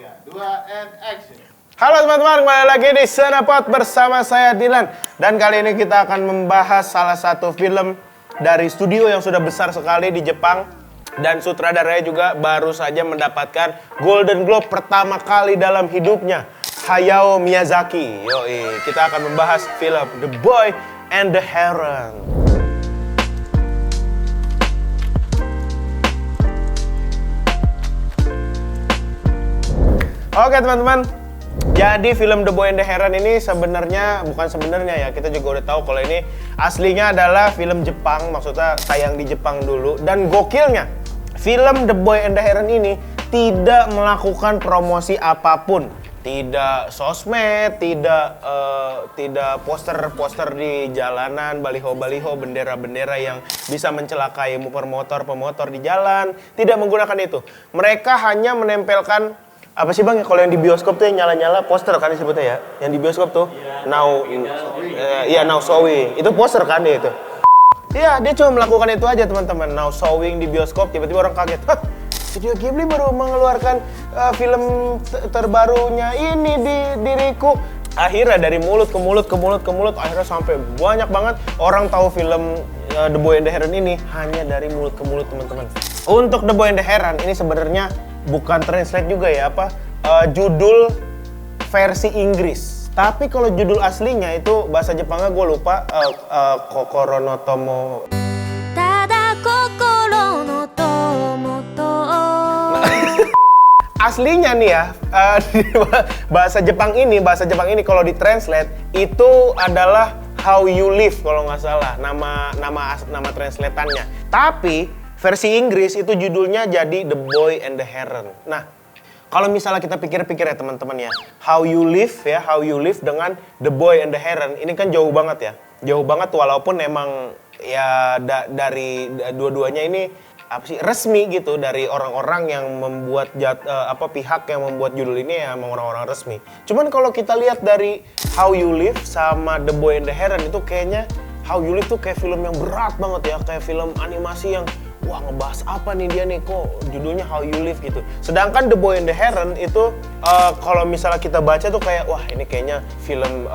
2, and action. Halo teman-teman, kembali lagi di Senapot bersama saya Dilan. Dan kali ini kita akan membahas salah satu film dari studio yang sudah besar sekali di Jepang. Dan sutradaranya juga baru saja mendapatkan Golden Globe pertama kali dalam hidupnya, Hayao Miyazaki. Yoi, kita akan membahas film The Boy and the Heron. Oke teman-teman, jadi film The Boy and the Heron ini bukan sebenarnya ya, kita juga udah tahu kalau ini aslinya adalah film Jepang, maksudnya tayang di Jepang dulu. Dan gokilnya, film The Boy and the Heron ini tidak melakukan promosi apapun, tidak sosmed, tidak poster-poster di jalanan, baliho-baliho, bendera-bendera yang bisa mencelakai pemotor di jalan, tidak menggunakan itu. Mereka hanya menempelkan apa sih bang ya, kalau yang di bioskop tuh yang nyala-nyala poster kan disebutnya ya, yang di bioskop tuh now showing, itu poster kan dia itu. Iya, dia cuma melakukan itu aja teman-teman, now showing di bioskop. Tiba-tiba orang kaget, hah, Studio Ghibli baru mengeluarkan film terbarunya ini di diriku. Akhirnya dari mulut ke mulut, akhirnya sampai banyak banget orang tahu film The Boy and the Heron ini hanya dari mulut ke mulut teman-teman. Untuk The Boy and the Heron ini sebenarnya bukan translate juga ya, judul versi Inggris. Tapi kalau judul aslinya itu bahasa Jepangnya gue lupa, Kokoro no Tomo. Tada kokoro no tomoto. Aslinya nih ya, bahasa Jepang ini kalau ditranslate itu adalah How You Live kalau nggak salah, nama translatannya. Tapi versi Inggris itu judulnya jadi The Boy and the Heron. Nah, kalau misalnya kita pikir-pikir ya teman-teman ya, How You Live dengan The Boy and the Heron, ini kan jauh banget ya. Jauh banget walaupun emang ya dari dua-duanya ini resmi gitu dari orang-orang yang membuat pihak yang membuat judul ini ya emang orang-orang resmi. Cuman kalau kita lihat dari How You Live sama The Boy and the Heron itu kayaknya How You Live tuh kayak film yang berat banget ya, kayak film animasi yang wah ngebahas apa nih dia nih, kok judulnya How You Live gitu. Sedangkan The Boy and the Heron itu kalau misalnya kita baca tuh kayak wah ini kayaknya film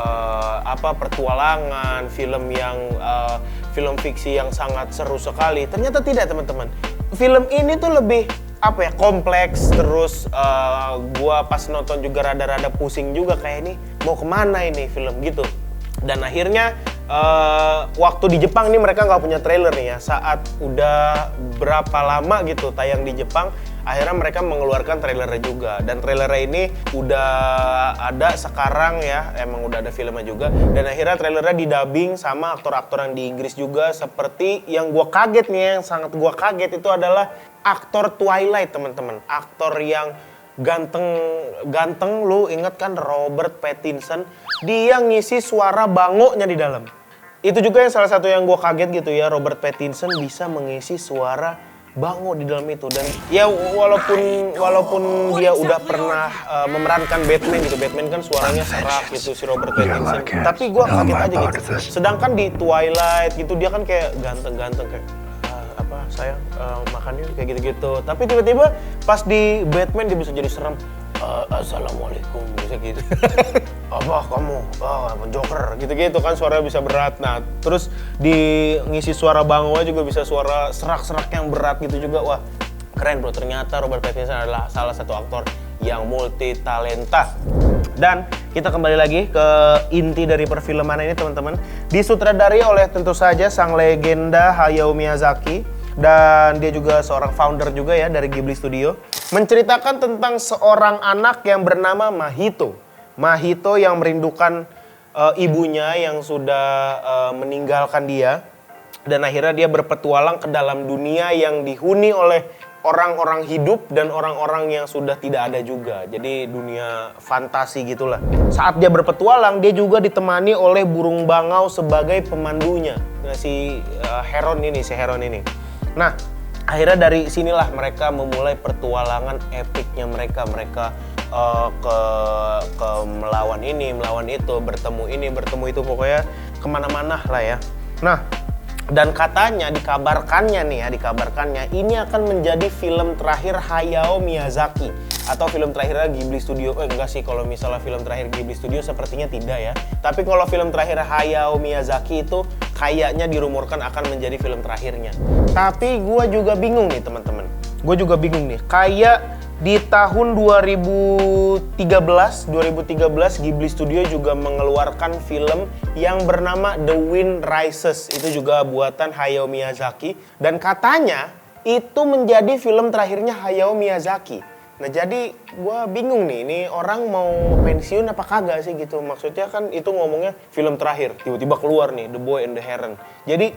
pertualangan, film fiksi yang sangat seru sekali. Ternyata tidak teman-teman. Film ini tuh lebih kompleks, terus gua pas nonton juga rada-rada pusing juga kayak ini mau kemana ini film gitu. Dan akhirnya waktu di Jepang nih mereka nggak punya trailer nih ya. Saat udah berapa lama gitu tayang di Jepang, akhirnya mereka mengeluarkan trailernya juga. Dan trailernya ini udah ada sekarang ya, emang udah ada filmnya juga. Dan akhirnya trailernya didubbing sama aktor-aktor yang di Inggris juga. Seperti yang gua kaget nih, yang sangat gua kaget itu adalah aktor Twilight teman-teman. Aktor yang ganteng, lu inget kan Robert Pattinson? Dia ngisi suara bangonya di dalam. Itu juga yang salah satu yang gue kaget gitu ya, Robert Pattinson bisa mengisi suara bango di dalam itu. Dan ya walaupun dia udah pernah memerankan Batman gitu, Batman kan suaranya serak gitu si Robert Pattinson. Tapi gue kaget aja gitu. Sedangkan di Twilight gitu dia kan kayak ganteng kayak sayang makannya kayak gitu-gitu. Tapi tiba-tiba pas di Batman dia bisa jadi serem. Assalamualaikum bisa gitu. Apa kamu? Joker gitu-gitu kan suaranya bisa berat. Nah, terus di ngisi suara bango juga bisa suara serak-serak yang berat gitu juga. Wah, keren bro. Ternyata Robert Pattinson adalah salah satu aktor yang multi talenta. Dan kita kembali lagi ke inti dari perfilman ini teman-teman. Disutradari oleh tentu saja sang legenda Hayao Miyazaki. Dan dia juga seorang founder juga ya dari Ghibli Studio. Menceritakan tentang seorang anak yang bernama Mahito. Mahito yang merindukan ibunya yang sudah meninggalkan dia. Dan akhirnya dia berpetualang ke dalam dunia yang dihuni oleh orang-orang hidup dan orang-orang yang sudah tidak ada juga. Jadi dunia fantasi gitulah. Saat dia berpetualang, dia juga ditemani oleh burung bangau sebagai pemandunya. Si Heron ini. Nah, akhirnya dari sinilah mereka memulai pertualangan epiknya mereka. Mereka ke melawan ini, melawan itu, bertemu ini, bertemu itu, pokoknya kemana-mana lah ya. Nah, dan katanya dikabarkannya ini akan menjadi film terakhir Hayao Miyazaki. atau film terakhirnya Ghibli Studio. Enggak sih, kalau misalnya film terakhir Ghibli Studio sepertinya tidak ya. Tapi kalau film terakhir Hayao Miyazaki itu kayaknya dirumorkan akan menjadi film terakhirnya. Tapi gue juga bingung nih teman-teman. Gue juga bingung nih. Kayak di tahun 2013 Ghibli Studio juga mengeluarkan film yang bernama The Wind Rises. Itu juga buatan Hayao Miyazaki. Dan katanya itu menjadi film terakhirnya Hayao Miyazaki. Nah jadi gue bingung nih, ini orang mau pensiun apa kagak sih gitu. Maksudnya kan itu ngomongnya film terakhir, tiba-tiba keluar nih The Boy and the Heron. Jadi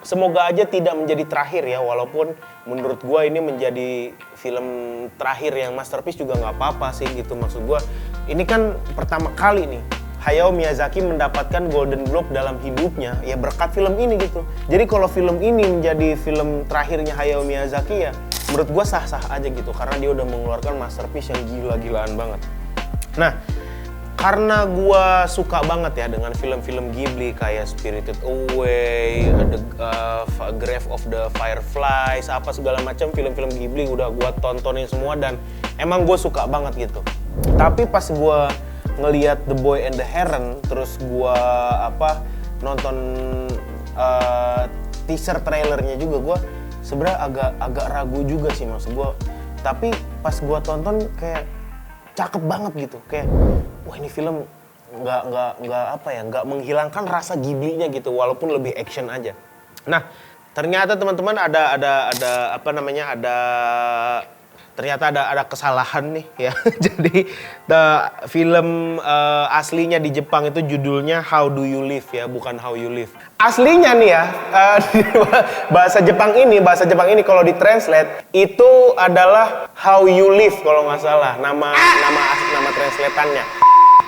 semoga aja tidak menjadi terakhir ya, walaupun menurut gue ini menjadi film terakhir yang masterpiece juga nggak apa-apa sih gitu. Maksud gue ini kan pertama kali nih Hayao Miyazaki mendapatkan Golden Globe dalam hidupnya ya berkat film ini gitu. Jadi kalau film ini menjadi film terakhirnya Hayao Miyazaki ya menurut gue sah-sah aja gitu, karena dia udah mengeluarkan masterpiece yang gila-gilaan banget. Nah, karena gue suka banget ya dengan film-film Ghibli kayak Spirited Away, The Grave of the Fireflies, apa segala macam film-film Ghibli udah gue tontonin semua dan emang gue suka banget gitu. Tapi pas gue ngelihat The Boy and the Heron, terus gue nonton teaser trailernya juga, gue sebenarnya agak ragu juga sih maksud gue. Tapi pas gue tonton kayak cakep banget gitu, kayak wah ini film nggak menghilangkan rasa Ghibli-nya gitu, walaupun lebih action aja. Nah ternyata teman-teman ternyata ada kesalahan nih ya. Jadi film aslinya di Jepang itu judulnya How Do You Live ya, bukan How You Live. Aslinya nih ya, bahasa Jepang ini kalau ditranslate itu adalah How You Live kalau nggak salah, nama translatannya.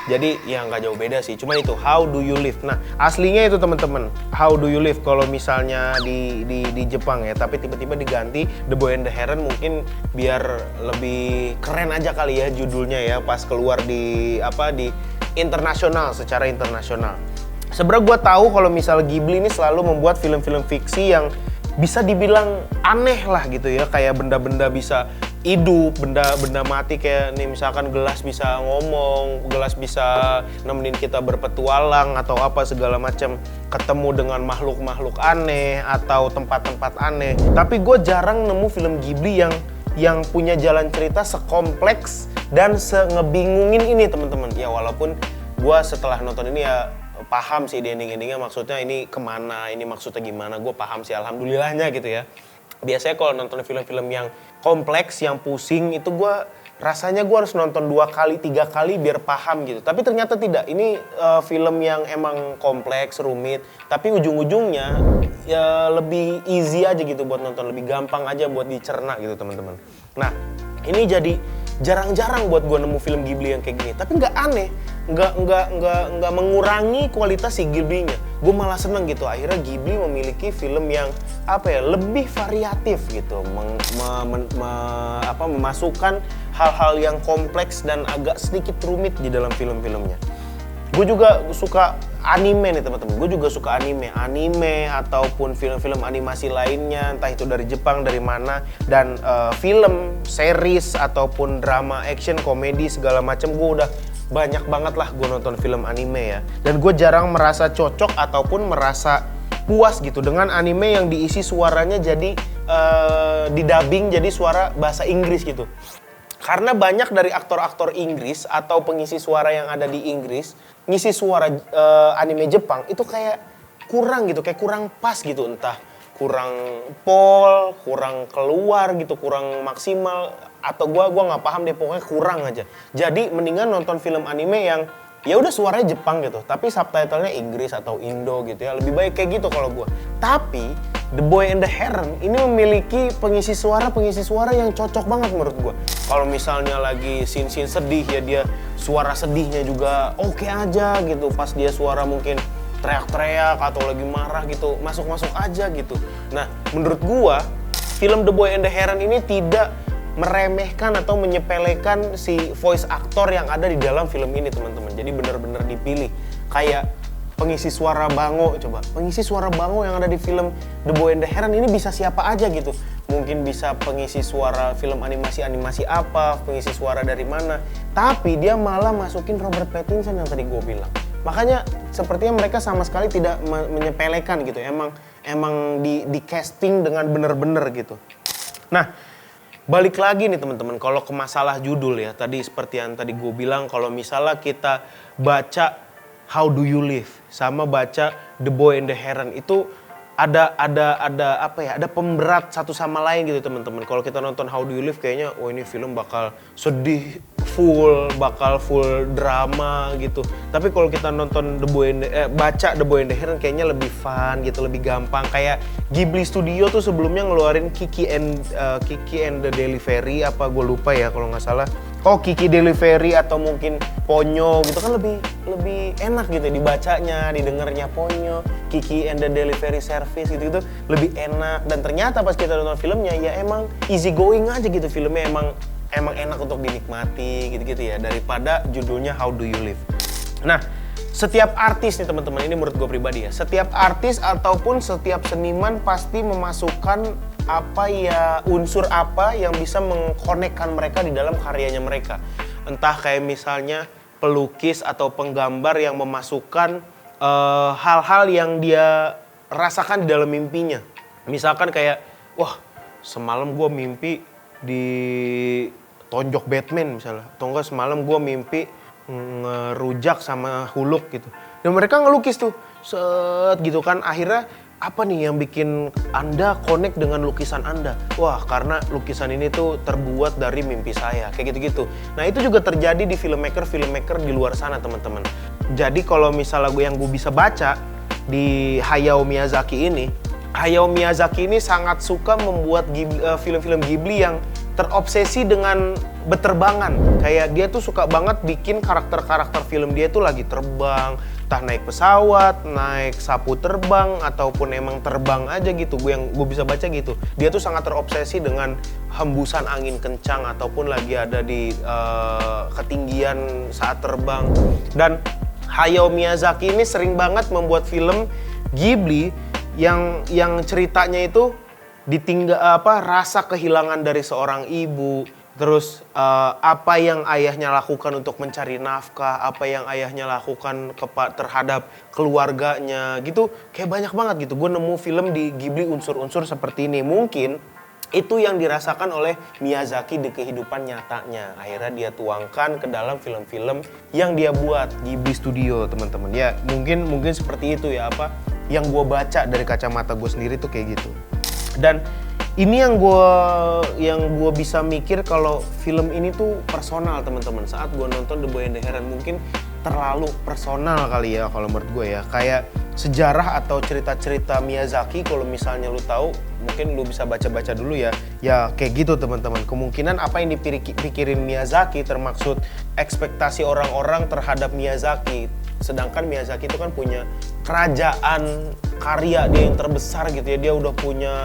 Jadi ya nggak jauh beda sih, cuman itu How Do You Live. Nah aslinya itu teman-teman How Do You Live kalau misalnya di Jepang ya, tapi tiba-tiba diganti The Boy and the Heron, mungkin biar lebih keren aja kali ya judulnya ya pas keluar di internasional, secara internasional. Sebenarnya gue tahu kalau misal Ghibli ini selalu membuat film-film fiksi yang bisa dibilang aneh lah gitu ya, kayak benda-benda bisa hidup, benda mati kayak nih misalkan gelas bisa ngomong, gelas bisa nemenin kita berpetualang atau apa segala macam, ketemu dengan makhluk-makhluk aneh atau tempat-tempat aneh. Tapi gue jarang nemu film Ghibli yang punya jalan cerita sekompleks dan ngebingungin ini teman-teman. Ya walaupun gue setelah nonton ini ya paham sih di ending-endingnya maksudnya ini kemana, ini maksudnya gimana, gue paham sih alhamdulillahnya gitu ya. Biasanya kalau nonton film-film yang kompleks, yang pusing itu rasanya gue harus nonton 2 kali, 3 kali biar paham gitu. Tapi ternyata tidak, ini film yang emang kompleks, rumit, tapi ujung-ujungnya ya lebih easy aja gitu buat nonton, lebih gampang aja buat dicerna gitu teman-teman. Nah ini jadi jarang-jarang buat gue nemu film Ghibli yang kayak gini, tapi nggak aneh, nggak mengurangi kualitas si Ghibli-nya. Gue malah seneng gitu, akhirnya Ghibli memiliki film yang lebih variatif gitu, memasukkan hal-hal yang kompleks dan agak sedikit rumit di dalam film-filmnya. Gue juga suka anime nih teman-teman, gue juga suka anime ataupun film-film animasi lainnya, entah itu dari Jepang, dari mana, dan film, series ataupun drama, action, komedi segala macam gue udah banyak banget lah gue nonton film anime ya. Dan gue jarang merasa cocok ataupun merasa puas gitu dengan anime yang diisi suaranya jadi didubbing jadi suara bahasa Inggris gitu. Karena banyak dari aktor-aktor Inggris atau pengisi suara yang ada di Inggris ngisi suara anime Jepang itu kayak kurang gitu, kayak kurang pas gitu, entah kurang pol, kurang keluar gitu, kurang maksimal, atau gua nggak paham deh, pokoknya kurang aja. Jadi mendingan nonton film anime yang ya udah suaranya Jepang gitu, tapi subtitlenya Inggris atau Indo gitu ya, lebih baik kayak gitu kalau gua. Tapi The Boy and the Heron ini memiliki pengisi suara yang cocok banget menurut gua. Kalau misalnya lagi scene sedih ya, dia suara sedihnya juga oke aja gitu. Pas dia suara mungkin teriak-teriak atau lagi marah gitu, masuk-masuk aja gitu. Nah, menurut gua film The Boy and the Heron ini tidak meremehkan atau menyepelekan si voice actor yang ada di dalam film ini, teman-teman. Jadi benar-benar dipilih. Kayak pengisi suara Bango, coba. Pengisi suara Bango yang ada di film The Boy and the Heron ini bisa siapa aja gitu. mungkin bisa pengisi suara film animasi apa, pengisi suara dari mana. Tapi dia malah masukin Robert Pattinson yang tadi gue bilang. Makanya sepertinya mereka sama sekali tidak menyepelekan gitu. Emang di casting dengan bener-bener gitu. Nah, balik lagi nih teman-teman, kalau ke masalah judul ya, tadi seperti yang tadi gue bilang, kalau misalnya kita baca How Do You Live sama baca The Boy and the Heron, itu ada pemberat satu sama lain gitu teman-teman. Kalau kita nonton How Do You Live kayaknya ini film bakal sedih bakal full drama gitu. Tapi kalau kita nonton baca The Boy and the Heron kayaknya lebih fun gitu, lebih gampang. Kayak Ghibli Studio tuh sebelumnya ngeluarin Kiki and the Delivery, apa gue lupa ya kalau nggak salah. Kiki Delivery atau mungkin Ponyo gitu kan lebih enak gitu dibacanya, didengarnya Ponyo, Kiki and the Delivery Service gitu lebih enak. Dan ternyata pas kita nonton filmnya ya emang easy going aja gitu filmnya, emang enak untuk dinikmati gitu-gitu ya, daripada judulnya How Do You Live. Nah, setiap artis nih teman-teman, ini menurut gue pribadi ya, setiap artis ataupun setiap seniman pasti memasukkan unsur apa yang bisa mengkonekkan mereka di dalam karyanya mereka. Entah kayak misalnya pelukis atau penggambar yang memasukkan hal-hal yang dia rasakan di dalam mimpinya. Misalkan kayak, wah semalam gue mimpi ditonjok Batman misalnya, atau enggak semalam gue mimpi ngerujak sama Hulk gitu. Dan mereka ngelukis tuh, set gitu kan, akhirnya apa nih yang bikin Anda connect dengan lukisan Anda? Wah, karena lukisan ini tuh terbuat dari mimpi saya, kayak gitu-gitu. Nah, itu juga terjadi di filmmaker di luar sana, teman-teman. Jadi kalau misalnya gue bisa baca di Hayao Miyazaki ini sangat suka membuat film-film Ghibli yang terobsesi dengan beterbangan. Kayak dia tuh suka banget bikin karakter-karakter film dia tuh lagi terbang, entah naik pesawat, naik sapu terbang, ataupun emang terbang aja gitu. Gue bisa baca gitu. Dia tuh sangat terobsesi dengan hembusan angin kencang ataupun lagi ada di ketinggian saat terbang. Dan Hayao Miyazaki ini sering banget membuat film Ghibli yang ceritanya itu rasa kehilangan dari seorang ibu, terus apa yang ayahnya lakukan untuk mencari nafkah, apa yang ayahnya lakukan terhadap keluarganya gitu, kayak banyak banget gitu. Gue nemu film di Ghibli unsur-unsur seperti ini. Mungkin itu yang dirasakan oleh Miyazaki di kehidupan nyatanya. Akhirnya dia tuangkan ke dalam film-film yang dia buat Ghibli Studio, teman-teman. Ya mungkin seperti itu ya, yang gue baca dari kacamata gue sendiri tuh kayak gitu. Dan ini yang gue bisa mikir kalau film ini tuh personal, teman-teman. Saat gue nonton The Boy and the Heron mungkin terlalu personal kali ya kalau menurut gue ya. Kayak sejarah atau cerita-cerita Miyazaki, kalau misalnya lu tahu, mungkin lu bisa baca-baca dulu ya. Ya kayak gitu teman-teman. Kemungkinan apa yang dipikirin Miyazaki termaksud ekspektasi orang-orang terhadap Miyazaki. Sedangkan Miyazaki itu kan punya kerajaan karya dia yang terbesar gitu ya. Dia udah punya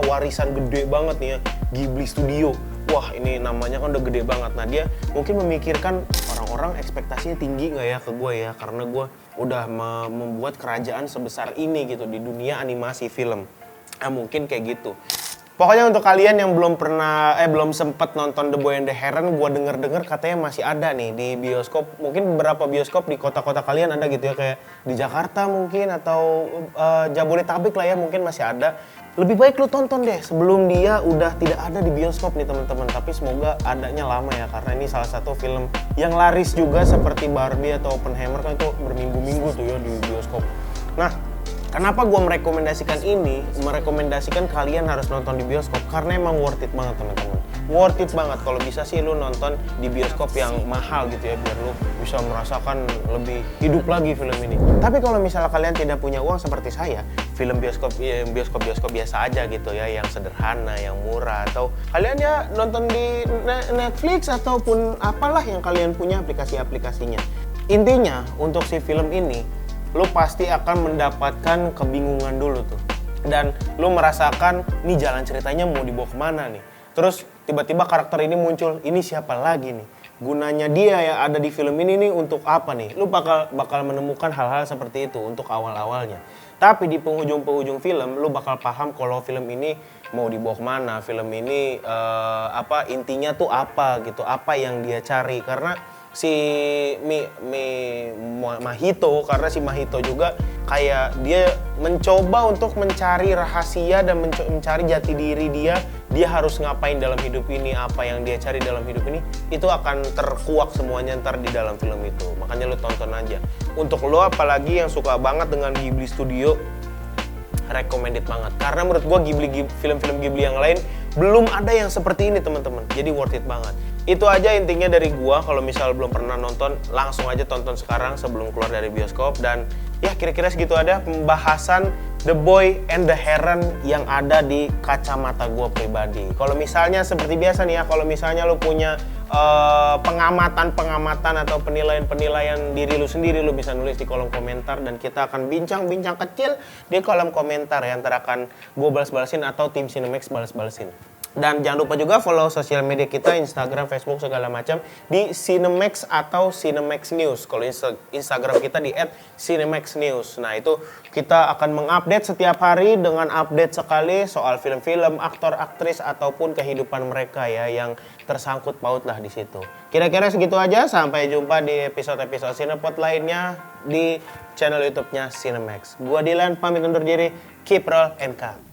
warisan gede banget nih ya, Ghibli Studio. Wah, ini namanya kan udah gede banget. Nah, dia mungkin memikirkan orang-orang ekspektasinya tinggi nggak ya ke gue ya, karena gue udah membuat kerajaan sebesar ini gitu di dunia animasi film. Nah, mungkin kayak gitu. Pokoknya untuk kalian yang belum sempet nonton The Boy and the Heron, gue denger katanya masih ada nih di bioskop. Mungkin beberapa bioskop di kota-kota kalian ada gitu ya, kayak di Jakarta mungkin atau Jabodetabek lah ya, mungkin masih ada. Lebih baik lu tonton deh sebelum dia udah tidak ada di bioskop nih teman-teman. Tapi semoga adanya lama ya, karena ini salah satu film yang laris juga seperti Barbie atau Oppenheimer kan itu berminggu-minggu tuh ya di bioskop. Nah, kenapa gue merekomendasikan kalian harus nonton di bioskop? Karena emang worth it banget teman-teman. Worth it banget. Kalau bisa sih lu nonton di bioskop yang mahal gitu ya, biar lu bisa merasakan lebih hidup lagi film ini. Tapi kalau misalnya kalian tidak punya uang seperti saya, film bioskop biasa aja gitu ya, yang sederhana, yang murah, atau kalian ya nonton di Netflix ataupun apalah yang kalian punya aplikasinya. Intinya untuk si film ini, lu pasti akan mendapatkan kebingungan dulu tuh. Dan lu merasakan, nih jalan ceritanya mau dibawa kemana nih. Terus tiba-tiba karakter ini muncul, ini siapa lagi nih? Gunanya dia yang ada di film ini nih untuk apa nih? Lu bakal menemukan hal-hal seperti itu untuk awal-awalnya. Tapi di penghujung film, lu bakal paham kalau film ini mau dibawa kemana film ini, intinya tuh apa gitu, apa yang dia cari. Karena si Mahito, karena si Mahito juga kayak dia mencoba untuk mencari rahasia dan mencari jati diri dia harus ngapain dalam hidup ini, apa yang dia cari dalam hidup ini, itu akan terkuak semuanya ntar di dalam film itu. Makanya lo tonton aja. Untuk lo apalagi yang suka banget dengan Ghibli Studio, recommended banget. Karena menurut gua film-film Ghibli yang lain belum ada yang seperti ini teman-teman. Jadi worth it banget. Itu aja intinya dari gua. Kalau misal belum pernah nonton, langsung aja tonton sekarang sebelum keluar dari bioskop. Dan ya kira-kira segitu ada pembahasan The Boy and the Heron yang ada di kacamata gua pribadi. Kalau misalnya seperti biasa nih ya, kalau misalnya lu punya pengamatan atau penilaian diri lu sendiri, lu bisa nulis di kolom komentar dan kita akan bincang-bincang kecil di kolom komentar ya, antara akan gue balas-balasin atau tim Cinemax balas-balasin. Dan jangan lupa juga follow sosial media kita, Instagram, Facebook, segala macam di Cinemax atau Cinemax News. Kalau Instagram kita di @CinemaxNews. Nah itu kita akan mengupdate setiap hari dengan update sekali soal film-film, aktor, aktris ataupun kehidupan mereka ya yang tersangkut paut lah di situ. Kira-kira segitu aja. Sampai jumpa di episode-episode Cinepot lainnya di channel YouTube-nya Cinemax. Gua Dilan pamit undur diri. Keep roll and cut.